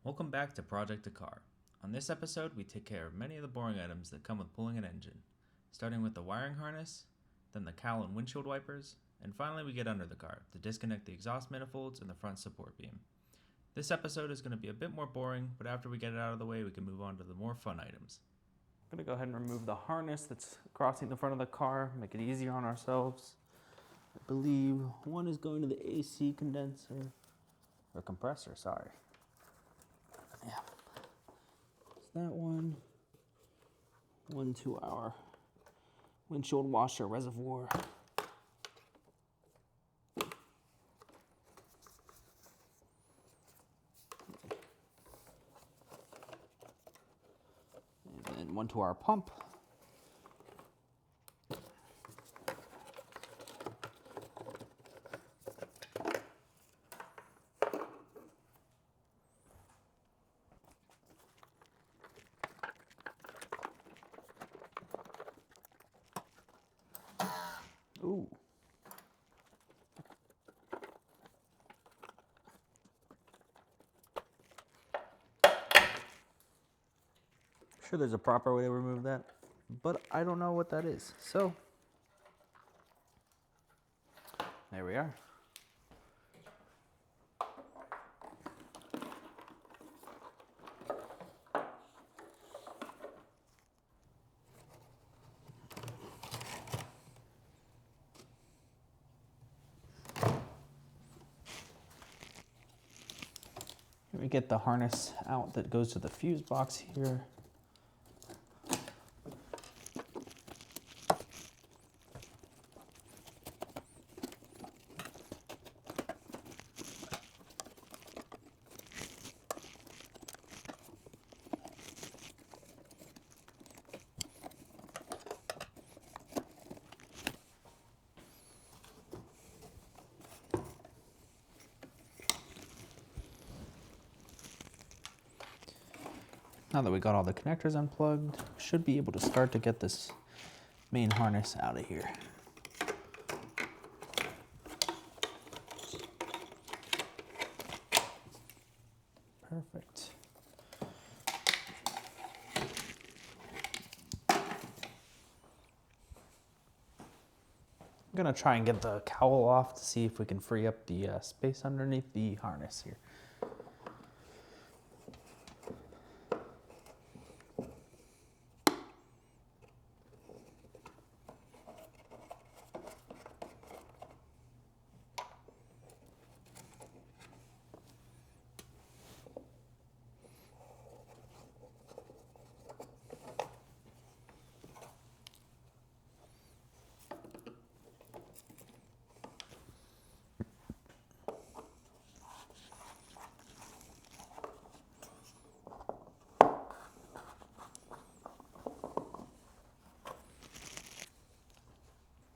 Welcome back to Project Dakar. On this episode, we take care of many of the boring items that come with pulling an engine, starting with the wiring harness, then the cowl and windshield wipers, and finally we get under the car to disconnect the exhaust manifolds and the front support beam. This episode is going to be a bit more boring, but after we get it out of the way, we can move on to the more fun items. I'm going to go ahead and remove the harness that's crossing the front of the car, make it easier on ourselves. I believe one is going to the AC condenser, or compressor, sorry. Yeah. It's that one. One to our windshield washer reservoir. And then one to our pump. Ooh. Sure, there's a proper way to remove that, but I don't know what that is. So, there we are. We get the harness out that goes to the fuse box here. Now that we got all the connectors unplugged, we should be able to start to get this main harness out of here. Perfect. I'm gonna try and get the cowl off to see if we can free up the space underneath the harness here.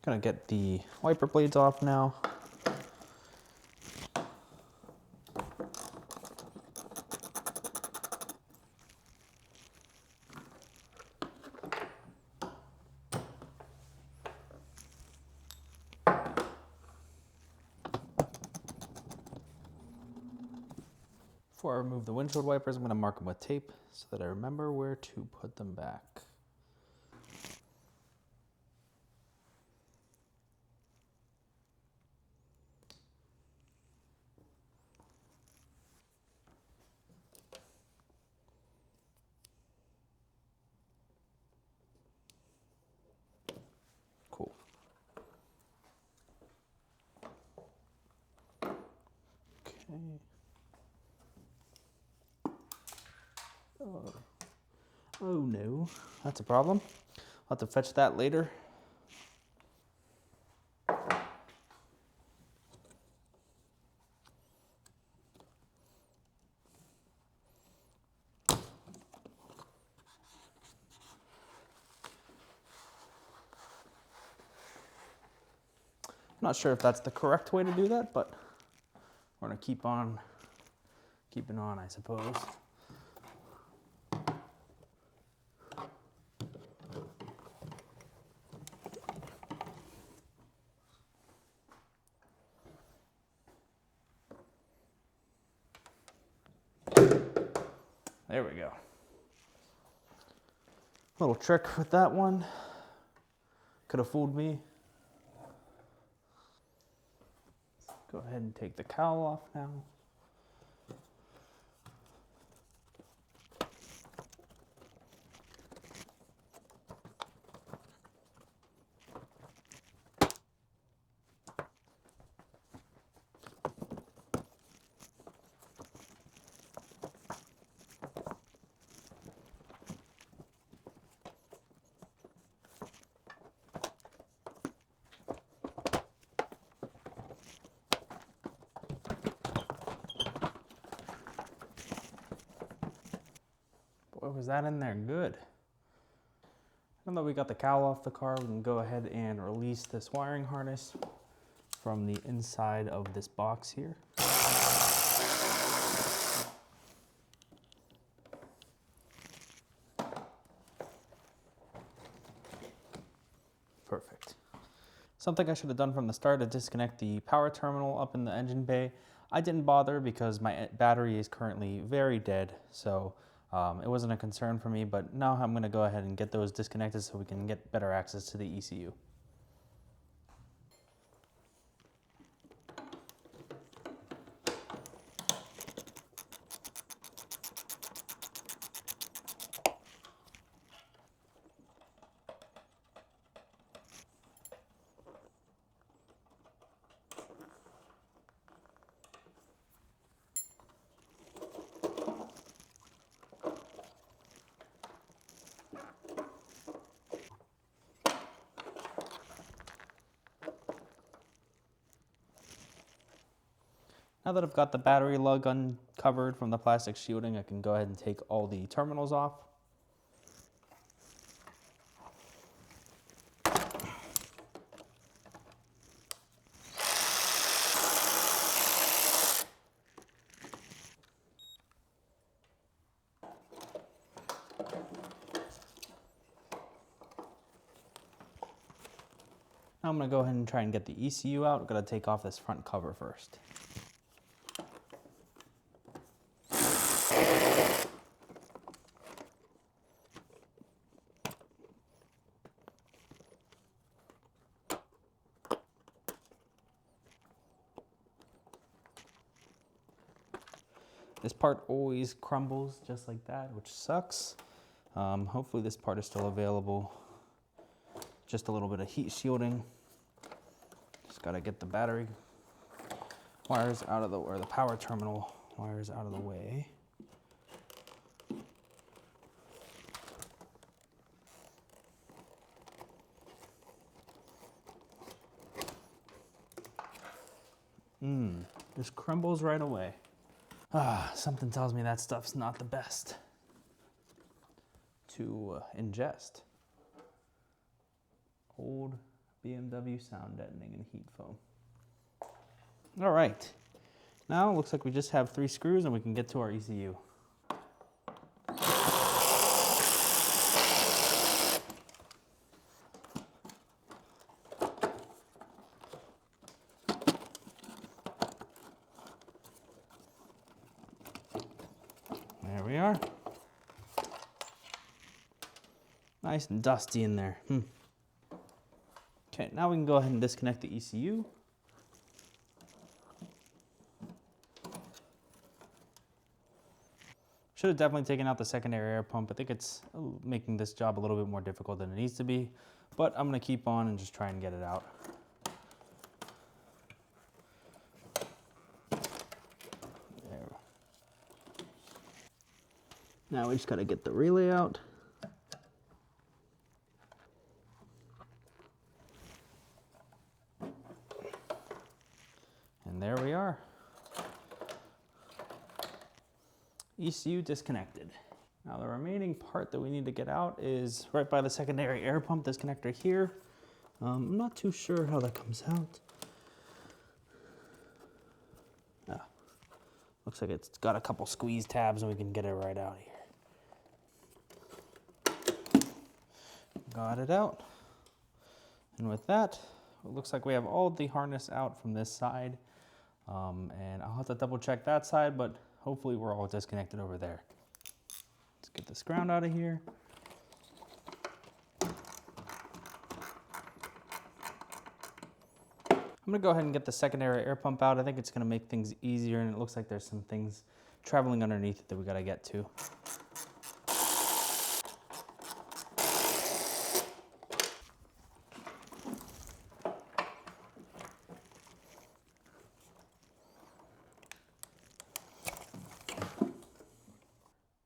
Gonna get the wiper blades off now. Before I remove the windshield wipers, I'm gonna mark them with tape so that I remember where to put them back. Cool. Okay. Oh no, that's a problem. I'll have to fetch that later. I'm not sure if that's the correct way to do that, but we're gonna keep on keeping on, I suppose. There we go. Little trick with that one. Could have fooled me. Go ahead and take the cowl off now. Boy, was that in there good. Now that we got the cowl off the car, we can go ahead and release this wiring harness from the inside of this box here. Perfect. Something I should have done from the start to disconnect the power terminal up in the engine bay. I didn't bother because my battery is currently very dead, so it wasn't a concern for me, but now I'm going to go ahead and get those disconnected so we can get better access to the ECU. Now that I've got the battery lug uncovered from the plastic shielding, I can go ahead and take all the terminals off. Now I'm going to go ahead and try and get the ECU out. I'm going to take off this front cover first. This part always crumbles just like that, which sucks. Hopefully this part is still available. Just a little bit of heat shielding. Just gotta get the battery wires out of the, or the power terminal wires out of the way. Just crumbles right away. Something tells me that stuff's not the best to ingest. Old BMW sound deadening and heat foam. All right, now it looks like we just have 3 screws and we can get to our ECU. There we are. Nice and dusty in there. Okay, now we can go ahead and disconnect the ECU. Should have definitely taken out the secondary air pump. I think it's making this job a little bit more difficult than it needs to be, but I'm gonna keep on and just try and get it out. There. Now we just gotta get the relay out. And there we are. ECU disconnected. Now the remaining part that we need to get out is right by the secondary air pump disconnector here. I'm not too sure how that comes out. Looks like it's got a couple squeeze tabs and we can get it right out here. Got it out. And with that, it looks like we have all the harness out from this side. And I'll have to double check that side, but hopefully we're all disconnected over there. get this ground out of here. I'm gonna go ahead and get the secondary air pump out. I think it's gonna make things easier, and it looks like there's some things traveling underneath it that we gotta get to.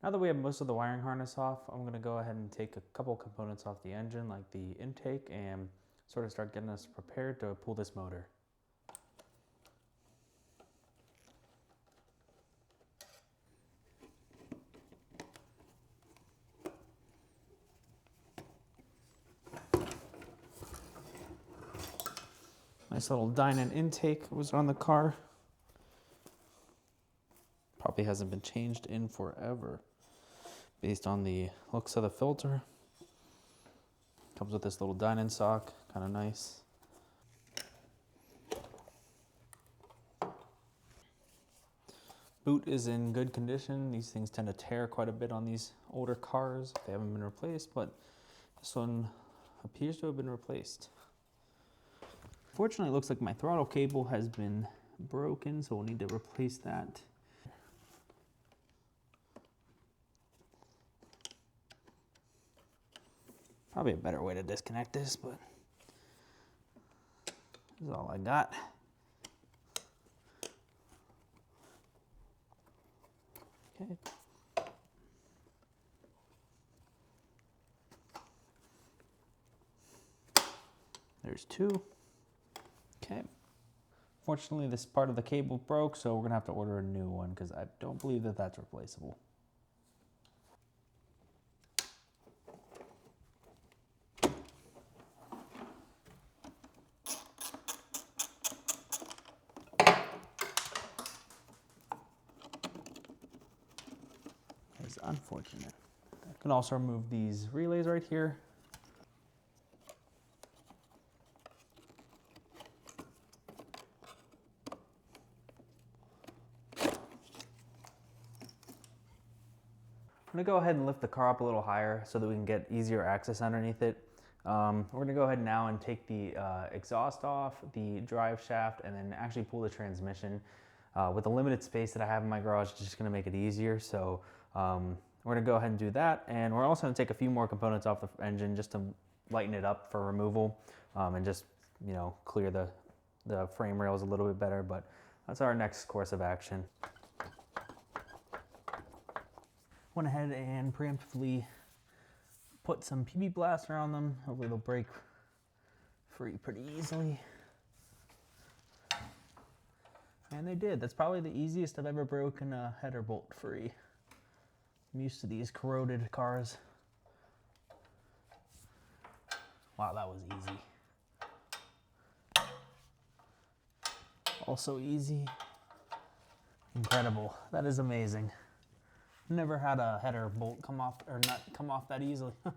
Now that we have most of the wiring harness off, I'm gonna go ahead and take a couple components off the engine, like the intake, and sort of start getting us prepared to pull this motor. Nice little Dyna intake was on the car. Probably hasn't been changed in forever based on the looks of the filter. Comes with this little Dyna sock, kind of nice. Boot is in good condition. These things tend to tear quite a bit on these older cars if they haven't been replaced, but this one appears to have been replaced. Fortunately, it looks like my throttle cable has been broken, so we'll need to replace that. Probably a better way to disconnect this, but this is all I got. Okay. There's two. Okay. Fortunately, this part of the cable broke, so we're gonna have to order a new one because I don't believe that that's replaceable. It's unfortunate. I can also remove these relays right here. I'm gonna go ahead and lift the car up a little higher so that we can get easier access underneath it. We're gonna go ahead now and take the exhaust off, the drive shaft, and then actually pull the transmission. With the limited space that I have in my garage, it's just gonna make it easier. So we're gonna go ahead and do that. And we're also gonna take a few more components off the engine just to lighten it up for removal and just, you know, clear the frame rails a little bit better. But that's our next course of action. Went ahead and preemptively put some PB blasts around them. Hopefully they'll break free pretty easily. And they did. That's probably the easiest I've ever broken a header bolt free. I'm used to these corroded cars. Wow, that was easy. Also easy. Incredible. That is amazing. Never had a header bolt come off or nut come off that easily. All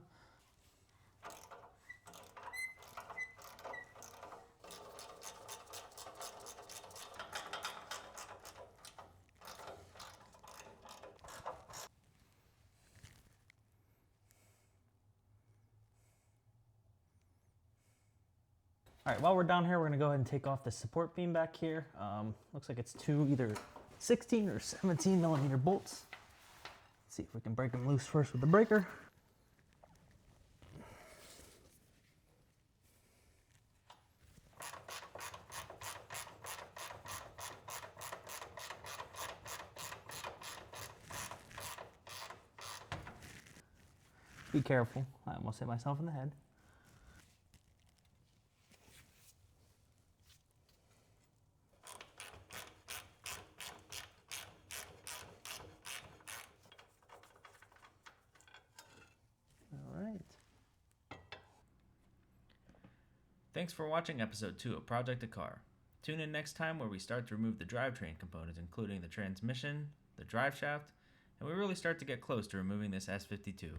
right, while we're down here, we're gonna go ahead and take off the support beam back here. Looks like it's two either 16 or 17 millimeter bolts. Let's see if we can break them loose first with the breaker. Be careful, I almost hit myself in the head. Thanks for watching episode 2 of Project Dakar. Tune in next time where we start to remove the drivetrain components, including the transmission, the drive shaft, and we really start to get close to removing this S52.